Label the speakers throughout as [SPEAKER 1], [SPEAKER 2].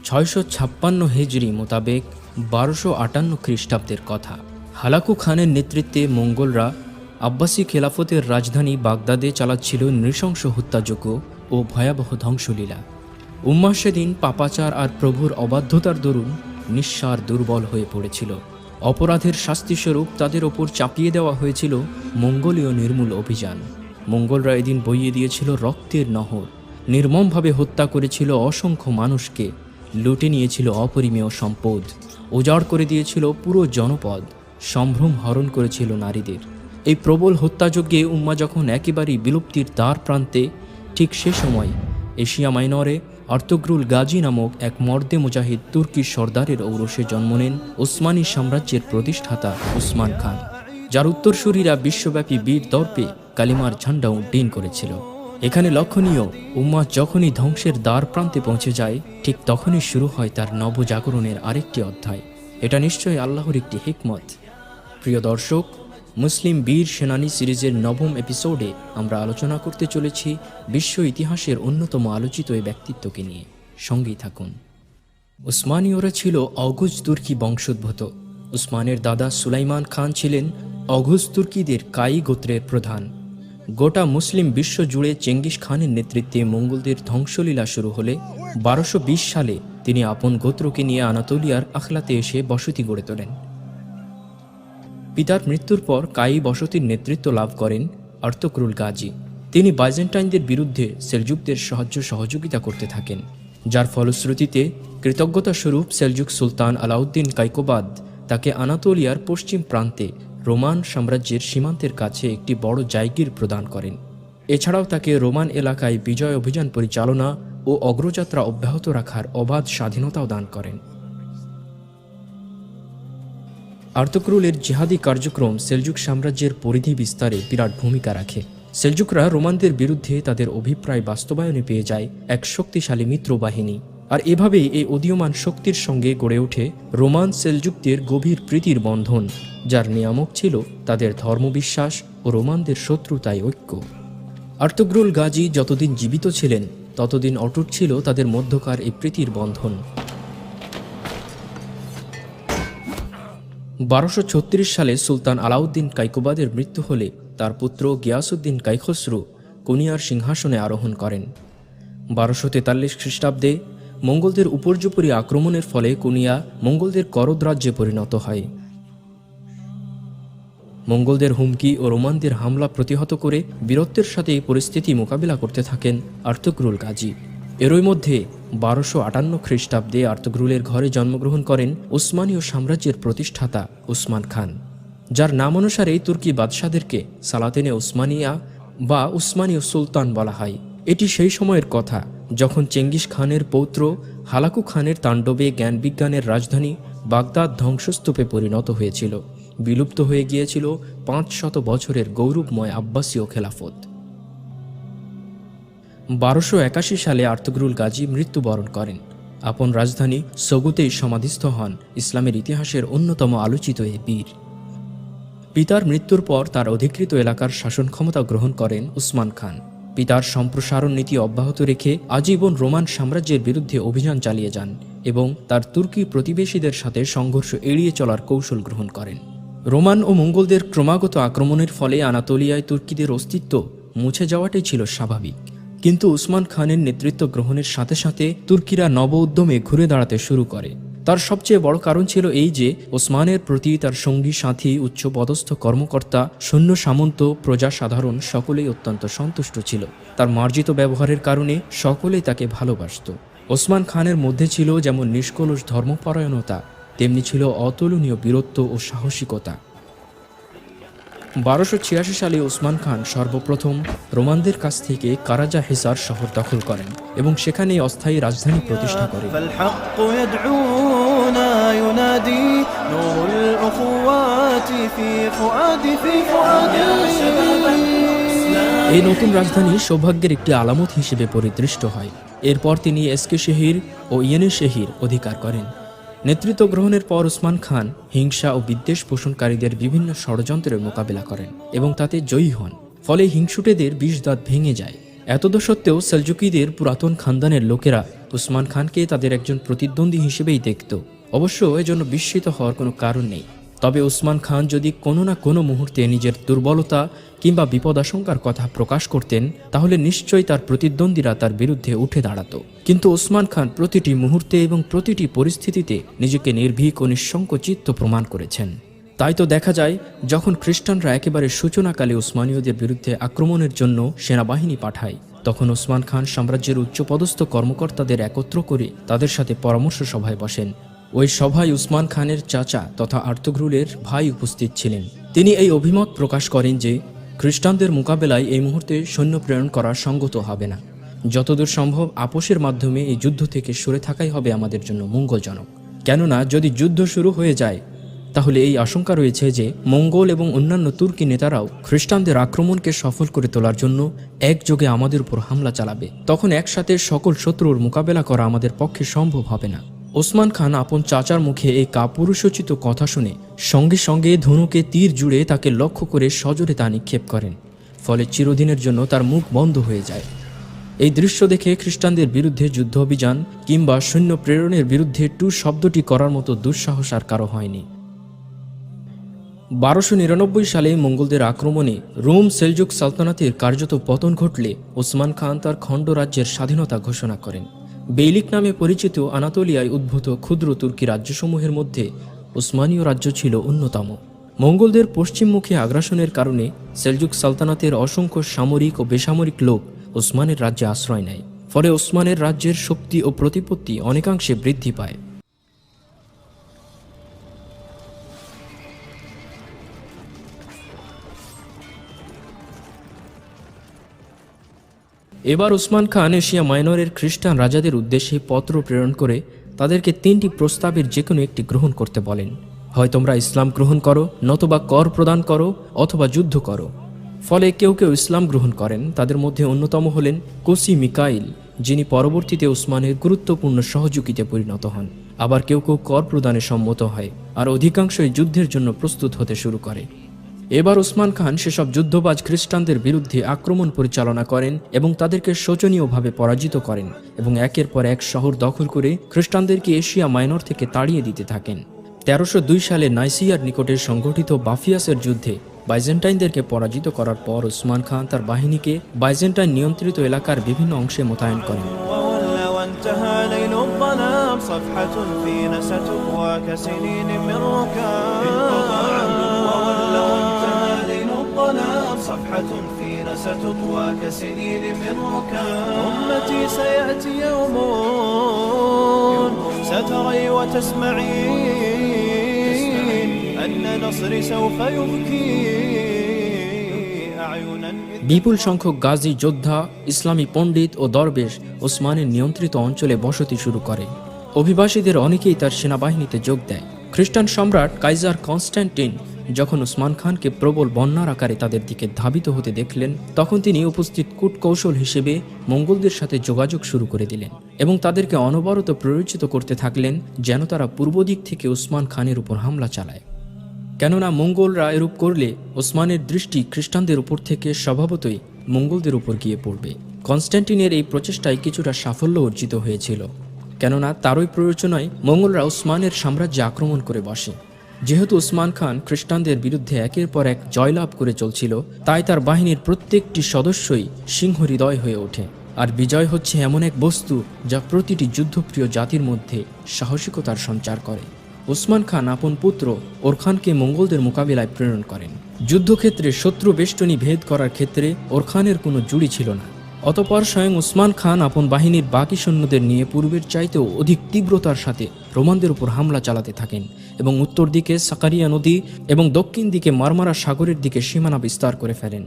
[SPEAKER 1] 656 হিজরি মোতাবেক 1258 খ্রিস্টাব্দের কথা। হালাকু খানের নেতৃত্বে মঙ্গলরা আব্বাসী খেলাফতের রাজধানী বাগদাদে চালাচ্ছিল নৃশংস হত্যাযজ্ঞ ও ভয়াবহ ধ্বংসলীলা। উম্মাহ সেদিন পাপাচার আর প্রভুর অবাধ্যতার দরুন নিঃসার দুর্বল হয়ে পড়েছিল। অপরাধের শাস্তিস্বরূপ তাদের ওপর চাপিয়ে দেওয়া হয়েছিল মঙ্গোলীয় নির্মূল অভিযান। মঙ্গলরা এদিন বইয়ে দিয়েছিল রক্তের নহর, নির্মমভাবে হত্যা করেছিল অসংখ্য মানুষকে, লুটে নিয়েছিল অপরিমেয় সম্পদ, উজাড় করে দিয়েছিল পুরো জনপদ, সম্ভ্রম হরণ করেছিল নারীদের। এই প্রবল হত্যাযজ্ঞে উম্মাহ যখন একেবারেই বিলুপ্তির দ্বার প্রান্তে, ঠিক সে সময় এশিয়া মাইনরে আর্তুগ্রুল গাজী নামক এক মর্দে মুজাহিদ তুর্কি সর্দারের ঔরসে জন্ম নেন ওসমানী সাম্রাজ্যের প্রতিষ্ঠাতা উসমান খান, যার উত্তরসূরিরা বিশ্বব্যাপী বীর দর্পে কালিমার ঝান্ডা উড্ডীন করেছিল। এখানে লক্ষণীয়, উম্মাহ যখনই ধ্বংসের দ্বার প্রান্তে পৌঁছে যায়, ঠিক তখনই শুরু হয় তার নবজাগরণের আরেকটি অধ্যায়। এটা নিশ্চয়ই আল্লাহর একটি হিকমত। প্রিয় দর্শক, মুসলিম বীর সেনানী সিরিজের নবম এপিসোডে আমরা আলোচনা করতে চলেছি বিশ্ব ইতিহাসের অন্যতম আলোচিত এই ব্যক্তিত্বকে নিয়ে। সঙ্গেই থাকুন। উসমানীয়রা ছিল অঘোজ তুর্কি বংশোদ্ভূত। উসমানের দাদা সুলাইমান খান ছিলেন অঘোজ তুর্কিদের কাই গোত্রের প্রধান। গোটা মুসলিম বিশ্ব জুড়ে চেঙ্গিস খানের নেতৃত্বে মঙ্গলদের ধ্বংসলীলা শুরু হলে 1220 সালে তিনি আপন গোত্রকে নিয়ে আনাতোলিয়ার আখলাতে এসে বসতি গড়ে তোলেন। পিতার মৃত্যুর পর কাই বসতির নেতৃত্ব লাভ করেন আর্তুগ্রুল গাজী। তিনি বাইজেন্টাইনদের বিরুদ্ধে সেলজুকদের সাহায্য সহযোগিতা করতে থাকেন, যার ফলশ্রুতিতে কৃতজ্ঞতাস্বরূপ সেলজুক সুলতান আলাউদ্দিন কাইকোবাদ তাকে আনাতোলিয়ার পশ্চিম প্রান্তে রোমান সাম্রাজ্যের সীমান্তের কাছে একটি বড় জায়গির প্রদান করেন। এছাড়াও তাকে রোমান এলাকায় বিজয় অভিযান পরিচালনা ও অগ্রযাত্রা অব্যাহত রাখার অবাধ স্বাধীনতাও দান করেন। আর্তুগ্রুলের জিহাদি কার্যক্রম সেলজুক সাম্রাজ্যের পরিধি বিস্তারে বিরাট ভূমিকা রাখে। সেলজুকরা রোমানদের বিরুদ্ধে তাদের অভিপ্রায় বাস্তবায়নে পেয়ে যায় এক শক্তিশালী মিত্র বাহিনী, আর এভাবেই এই উদীয়মান শক্তির সঙ্গে গড়ে ওঠে রোমান সেলজুকদের গভীর প্রীতির বন্ধন, যার নিয়ামক ছিল তাদের ধর্মবিশ্বাস ও রোমানদের শত্রুতায় ঐক্য। আর্তুগ্রুল গাজী যতদিন জীবিত ছিলেন ততদিন অটুট ছিল তাদের মধ্যকার এই প্রীতির বন্ধন। 1236 সালে সুলতান আলাউদ্দিন কাইকোবাদের মৃত্যু হলে তার পুত্র গিয়াসউদ্দিন কাইখসরু কুনিয়ার সিংহাসনে আরোহণ করেন। 1243 খ্রিস্টাব্দে মঙ্গলদের উপর্যুপরি আক্রমণের ফলে কুনিয়া মঙ্গলদের করদ রাজ্যে পরিণত হয়। মঙ্গলদের হুমকি ও রোমানদের হামলা প্রতিহত করে বীরত্বের সাথে এই পরিস্থিতি মোকাবিলা করতে থাকেন আর্তুগ্রুল গাজী। এরই মধ্যে 1258 খ্রিস্টাব্দে আর্তুগ্রুলের ঘরে জন্মগ্রহণ করেন উসমানীয় সাম্রাজ্যের প্রতিষ্ঠাতা উসমান খান, যার নাম অনুসারে তুর্কি বাদশাদেরকে সালাতেনে উসমানিয়া বা উসমানীয় সুলতান বলা হয়। এটি সেই সময়ের কথা যখন চেঙ্গিস খানের পৌত্র হালাকু খানের তাণ্ডবে জ্ঞানবিজ্ঞানের রাজধানী বাগদাদ ধ্বংসস্তূপে পরিণত হয়েছিল। বিলুপ্ত হয়ে গিয়েছিল 500 বছরের গৌরবময় আব্বাসীয় খেলাফত। 1281 সালে আর্তুগ্রুল গাজী মৃত্যুবরণ করেন। আপন রাজধানী সগুতেই সমাধিস্থ হন ইসলামের ইতিহাসের অন্যতম আলোচিত এ বীর। পিতার মৃত্যুর পর তার অধিকৃত এলাকার শাসন ক্ষমতা গ্রহণ করেন উসমান খান। পিতার সম্প্রসারণ নীতি অব্যাহত রেখে আজীবন রোমান সাম্রাজ্যের বিরুদ্ধে অভিযান চালিয়ে যান এবং তার তুর্কি প্রতিবেশীদের সাথে সংঘর্ষ এড়িয়ে চলার কৌশল গ্রহণ করেন। রোমান ও মঙ্গলদের ক্রমাগত আক্রমণের ফলে আনাতোলিয়ায় তুর্কিদের অস্তিত্ব মুছে যাওয়াটাই ছিল স্বাভাবিক, কিন্তু উসমান খানের নেতৃত্ব গ্রহণের সাথে সাথে তুর্কিরা নব উদ্যমে ঘুরে দাঁড়াতে শুরু করে। তার সবচেয়ে বড় কারণ ছিল এই যে ওসমানের প্রতি তার সঙ্গী সাথী, উচ্চপদস্থ কর্মকর্তা, সৈন্য সামন্ত, প্রজা সাধারণ সকলেই অত্যন্ত সন্তুষ্ট ছিল। তার মার্জিত ব্যবহারের কারণে সকলেই তাকে ভালোবাসত। ওসমান খানের মধ্যে ছিল যেমন নিষ্কলুষ ধর্মপরায়ণতা, তেমনি ছিল অতুলনীয় বীরত্ব ও সাহসিকতা। 1286 সালে ওসমান খান সর্বপ্রথম রোমানদের কাছ থেকে কারাজা হিসার শহর দখল করেন এবং সেখানে অস্থায়ী রাজধানী প্রতিষ্ঠা করেন। এই নতুন রাজধানী সৌভাগ্যের একটি আলামত হিসেবে পরিদৃষ্ট হয়। এরপর তিনি এসকে শেহির ও ইয়েনে শেহির অধিকার করেন। নেতৃত্ব গ্রহণের পর উসমান খান হিংসা ও বিদ্বেষ পোষণকারীদের বিভিন্ন ষড়যন্ত্রের মোকাবিলা করেন এবং তাতে জয়ী হন। ফলে হিংসুটেদের বিষ দাঁত ভেঙে যায়। এতদসত্ত্বেও সেলজুকিদের পুরাতন খানদানের লোকেরা উসমান খানকে তাদের একজন প্রতিদ্বন্দ্বী হিসেবেই দেখত। অবশ্য এজন্য বিস্মিত হওয়ার কোনো কারণ নেই। তবে উসমান খান যদি কোনো না কোনো মুহূর্তে নিজের দুর্বলতা কিংবা বিপদাশঙ্কার কথা প্রকাশ করতেন, তাহলে নিশ্চয়ই তার প্রতিদ্বন্দ্বীরা তার বিরুদ্ধে উঠে দাঁড়াত। কিন্তু উসমান খান প্রতিটি মুহূর্তে এবং প্রতিটি পরিস্থিতিতে নিজেকে নির্ভীক ও নিঃসংকোচিত প্রমাণ করেছেন। তাই তো দেখা যায়, যখন খ্রিস্টানরা একেবারে সূচনাকালে উসমানীয়দের বিরুদ্ধে আক্রমণের জন্য সেনাবাহিনী পাঠায়, তখন উসমান খান সাম্রাজ্যের উচ্চপদস্থ কর্মকর্তাদের একত্র করে তাদের সাথে পরামর্শ সভায় বসেন। ওই সভায় উসমান খানের চাচা তথা আর্তুগ্রুলের ভাই উপস্থিত ছিলেন। তিনি এই অভিমত প্রকাশ করেন যে খ্রিস্টানদের মোকাবেলায় এই মুহূর্তে সৈন্য প্রেরণ করা সঙ্গত হবে না। যতদূর সম্ভব আপোষের মাধ্যমে এই যুদ্ধ থেকে সরে থাকাই হবে আমাদের জন্য মঙ্গলজনক। কেননা যদি যুদ্ধ শুরু হয়ে যায়, তাহলে এই আশঙ্কা রয়েছে যে মঙ্গল এবং অন্যান্য তুর্কি নেতারাও খ্রিস্টানদের আক্রমণকে সফল করে তোলার জন্য একযোগে আমাদের উপর হামলা চালাবে। তখন একসাথে সকল শত্রুর মোকাবেলা করা আমাদের পক্ষে সম্ভব হবে না। ওসমান খান আপন চাচার মুখে এই কাপুরুষোচিত কথা শুনে সঙ্গে সঙ্গে ধনুকে তীর জুড়ে তাকে লক্ষ্য করে সজোরে তা নিক্ষেপ করেন। ফলে চিরদিনের জন্য তার মুখ বন্ধ হয়ে যায়। এই দৃশ্য দেখে খ্রিস্টানদের বিরুদ্ধে যুদ্ধ অভিযান কিংবা সৈন্য প্রেরণের বিরুদ্ধে টু শব্দটি করার মতো দুঃসাহস আর কারো হয়নি। 1299 সালে মঙ্গলদের আক্রমণে রোম সেলজুক সালতানাতের কার্যত পতন ঘটলে ওসমান খান তার খণ্ড রাজ্যের স্বাধীনতা ঘোষণা করেন। বেইলিক নামে পরিচিত আনাতোলিয়ায় উদ্ভূত ক্ষুদ্র তুর্কি রাজ্যসমূহের মধ্যে উসমানীয় রাজ্য ছিল অন্যতম। মঙ্গলদের পশ্চিমমুখী আগ্রাসনের কারণে সেলজুক সালতানাতের অসংখ্য সামরিক ও বেসামরিক লোক ওসমানের রাজ্যে আশ্রয় নেয়। ফলে ওসমানের রাজ্যের শক্তি ও প্রতিপত্তি অনেকাংশে বৃদ্ধি পায়। এবার উসমান খান এশিয়া মাইনরের খ্রিস্টান রাজাদের উদ্দেশ্যে পত্র প্রেরণ করে তাদেরকে 3টি প্রস্তাবের যে কোনো একটি গ্রহণ করতে বলেন। হয় তোমরা ইসলাম গ্রহণ করো, নতুবা কর প্রদান করো, অথবা যুদ্ধ করো। ফলে কেউ কেউ ইসলাম গ্রহণ করেন। তাদের মধ্যে অন্যতম হলেন কোসি মিকাইল, যিনি পরবর্তীতে উসমানের গুরুত্বপূর্ণ সহযোগীতে পরিণত হন। আবার কেউ কেউ কর প্রদানে সম্মত হয়, আর অধিকাংশই যুদ্ধের জন্য প্রস্তুত হতে শুরু করে। এবার ওসমান খান সেসব যুদ্ধবাজ খ্রিস্টানদের বিরুদ্ধে আক্রমণ পরিচালনা করেন এবং তাদেরকে শোচনীয়ভাবে পরাজিত করেন এবং একের পর এক শহর দখল করে খ্রিস্টানদেরকে এশিয়া মাইনর থেকে তাড়িয়ে দিতে থাকেন। 1302 সালে নাইসিয়ার নিকটে সংঘটিত বাফিয়াসের যুদ্ধে বাইজেন্টাইনদেরকে পরাজিত করার পর ওসমান খান তার বাহিনীকে বাইজেন্টাইন নিয়ন্ত্রিত এলাকার বিভিন্ন অংশে মোতায়েন করেন।
[SPEAKER 2] انتهى ليل الظلام صفحة فينا ستطوى كسنين من ركام وولى وانتهى ليل الظلام صفحة فينا ستطوى كسنين من ركام أمتي سيأتي يوم ستري وتسمعين أن نصري سوف يبكي أعينا
[SPEAKER 1] বিপুল সংখ্যক গাজী যোদ্ধা, ইসলামী পণ্ডিত ও দরবেশ ওসমানের নিয়ন্ত্রিত অঞ্চলে বসতি শুরু করে। অভিবাসীদের অনেকেই তার সেনাবাহিনীতে যোগ দেয়। খ্রিস্টান সম্রাট কাইজার কনস্ট্যান্টিন যখন ওসমান খানকে প্রবল বন্যার আকারে তাদের দিকে ধাবিত হতে দেখলেন, তখন তিনি উপস্থিত কূটকৌশল হিসেবে মঙ্গলদের সাথে যোগাযোগ শুরু করে দিলেন এবং তাদেরকে অনবরত প্ররোচিত করতে থাকলেন যেন তারা পূর্ব দিক থেকে ওসমান খানের উপর হামলা চালায়। কেননা মঙ্গলরা এরূপ করলে ওসমানের দৃষ্টি খ্রিস্টানদের উপর থেকে স্বভাবতই মঙ্গলদের উপর গিয়ে পড়বে। কনস্ট্যান্টিনের এই প্রচেষ্টায় কিছুটা সাফল্য অর্জিত হয়েছিল, কেননা তারই প্ররোচনায় মঙ্গলরা ওসমানের সাম্রাজ্যে আক্রমণ করে বসে। যেহেতু ওসমান খান খ্রিস্টানদের বিরুদ্ধে একের পর এক জয়লাভ করে চলছিল, তাই তার বাহিনীর প্রত্যেকটি সদস্যই সিংহহৃদয় হয়ে ওঠে। আর বিজয় হচ্ছে এমন এক বস্তু যা প্রতিটি যুদ্ধপ্রিয় জাতির মধ্যে সাহসিকতার সঞ্চার করে। ওসমান খান আপন পুত্র ওরখানকে মঙ্গলদের মোকাবিলায় প্রেরণ করেন। যুদ্ধক্ষেত্রে শত্রু বেষ্টনী ভেদ করার ক্ষেত্রে ওরখানের কোনো জুড়ি ছিল না। অতঃপর স্বয়ং ওসমান খান আপন বাহিনীর বাকি সৈন্যদের নিয়ে পূর্বের চাইতেও অধিক তীব্রতার সাথে রোমানদের উপর হামলা চালাতে থাকেন এবং উত্তর দিকে সাকারিয়া নদী এবং দক্ষিণ দিকে মারমারা সাগরের দিকে সীমানা বিস্তার করে ফেলেন।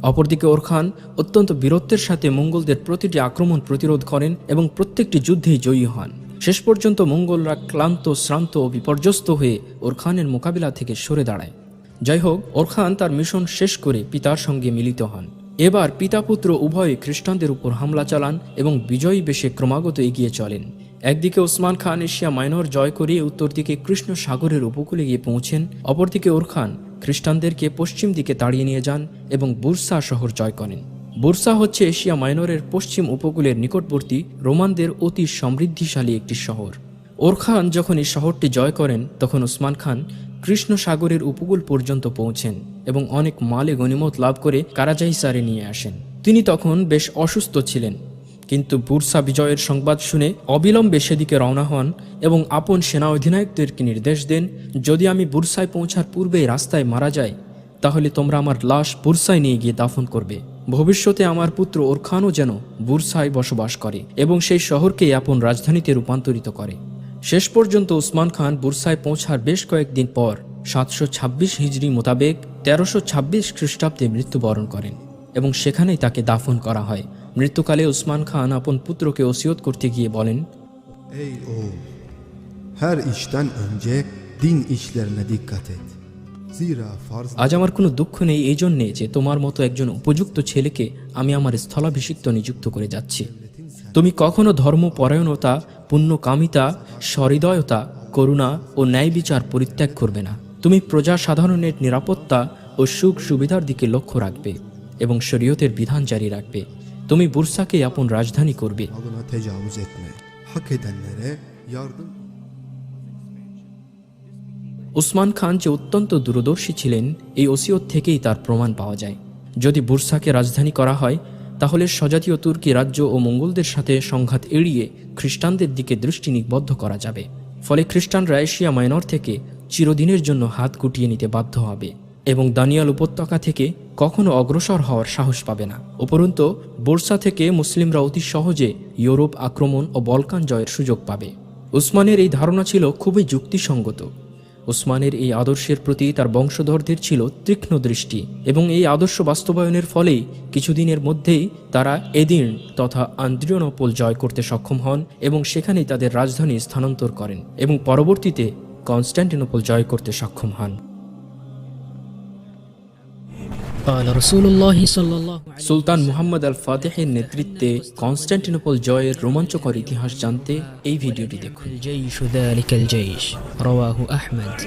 [SPEAKER 1] অপরদিকে ওরখান অত্যন্ত বীরত্বের সাথে মঙ্গলদের প্রতিটি আক্রমণ প্রতিরোধ করেন এবং প্রত্যেকটি যুদ্ধেই জয়ী হন। শেষ পর্যন্ত মঙ্গলরা ক্লান্ত, শ্রান্ত ও বিপর্যস্ত হয়ে ওরখানের মোকাবিলা থেকে সরে দাঁড়ায়। যাই হোক, ওরখান তার মিশন শেষ করে পিতার সঙ্গে মিলিত হন। এবার পিতা পুত্র উভয়ে খ্রিস্টানদের উপর হামলা চালান এবং বিজয়ী বেশে ক্রমাগত এগিয়ে চলেন। একদিকে ওসমান খান এশিয়া মাইনর জয় করে উত্তর দিকে কৃষ্ণ সাগরের উপকূলে গিয়ে পৌঁছেন, অপরদিকে ওরখান খ্রিস্টানদেরকে পশ্চিম দিকে তাড়িয়ে নিয়ে যান এবং বুরসা শহর জয় করেন। বুরসা হচ্ছে এশিয়া মাইনরের পশ্চিম উপকূলের নিকটবর্তী রোমানদের অতি সমৃদ্ধিশালী একটি শহর। ওরখান যখন এই শহরটি জয় করেন তখন ওসমান খান কৃষ্ণ সাগরের উপকূল পর্যন্ত পৌঁছেন এবং অনেক মালে গনিমত লাভ করে কারাজাইসারে নিয়ে আসেন। তিনি তখন বেশ অসুস্থ ছিলেন, কিন্তু বুরসা বিজয়ের সংবাদ শুনে অবিলম্বে সেদিকে রওনা হন এবং আপন সেনা অধিনায়কদেরকে নির্দেশ দেন, যদি আমি বুরসায় পৌঁছার পূর্বেই রাস্তায় মারা যাই তাহলে তোমরা আমার লাশ বুরসায় নিয়ে গিয়ে দাফন করবে। ভবিষ্যতে আমার পুত্র ওরখানও যেন বুরসায় বসবাস করে এবং সেই শহরকে আপন রাজধানীতে রূপান্তরিত করে। শেষ পর্যন্ত ওসমান খান বুরসায় পৌঁছার বেশ কয়েকদিন পর 726 হিজরি মোতাবেক 1326 খ্রিস্টাব্দে মৃত্যুবরণ করেন এবং সেখানেই তাকে দাফন করা হয়। মৃত্যুকালে ওসমান খান আপন পুত্রকে ওসিয়ত করতে গিয়ে বলেন,
[SPEAKER 3] Ey oğul, her işten önce din işlerine dikkat et. Zira farz
[SPEAKER 1] আজ আমার কোনো দুঃখ নেই এই জন্যে যে তোমার মতো একজন উপযুক্ত ছেলেকে আমি আমার স্থলাভিষিক্ত নিযুক্ত করে যাচ্ছি। তুমি কখনো ধর্মপরায়ণতা, পুণ্যকামিতা, সহৃদয়তা, করুণা ও ন্যায় বিচার পরিত্যাগ করবে না। তুমি প্রজা সাধারণের নিরাপত্তা ও সুখ সুবিধার দিকে লক্ষ্য রাখবে এবং শরীয়তের বিধান জারি রাখবে। তুমি বুরসাকে আপন রাজধানী করবে।
[SPEAKER 3] alına tecavüz etme. Hak edenlere yardım.
[SPEAKER 1] Osman খান যে অত্যন্ত দূরদর্শী ছিলেন এই ওসিয়ত থেকেই তার প্রমাণ পাওয়া যায়। যদি বুরসাকে রাজধানী করা হয় তাহলে স্বজাতীয় তুর্কি রাজ্য ও মঙ্গলদের সাথে সংঘাত এড়িয়ে খ্রিস্টানদের দিকে দৃষ্টি নিবদ্ধ করা যাবে। ফলে খ্রিস্টানরা এশিয়া মাইনর থেকে চিরদিনের জন্য হাত গুটিয়ে নিতে বাধ্য হবে এবং দানিয়াল উপত্যকা থেকে কখনো অগ্রসর হওয়ার সাহস পাবে না। উপরন্তু বুরসা থেকে মুসলিমরা অতি সহজে ইউরোপ আক্রমণ ও বলকান জয়ের সুযোগ পাবে। উসমানের এই ধারণা ছিল খুবই যুক্তিসঙ্গত। উসমানের এই আদর্শের প্রতি তার বংশধরদের ছিল তীক্ষ্ণ দৃষ্টি এবং এই আদর্শ বাস্তবায়নের ফলেই কিছুদিনের মধ্যেই তারা এদির্ন তথা আন্দ্রিয়ানোপল জয় করতে সক্ষম হন এবং সেখানেই তাদের রাজধানী স্থানান্তর করেন এবং পরবর্তীতে কনস্ট্যান্টিনোপল জয় করতে সক্ষম হন।
[SPEAKER 4] قال رسول الله صلى الله عليه
[SPEAKER 1] সুলতান মুহাম্মদ আল ফাতেহের নেতৃত্বে কনস্ট্যান্টিনোপল জয়ের রোমাঞ্চকর ইতিহাস জানতে এই ভিডিওটি দেখুন।
[SPEAKER 4] الجيش ذلك الجيش رواه أحمد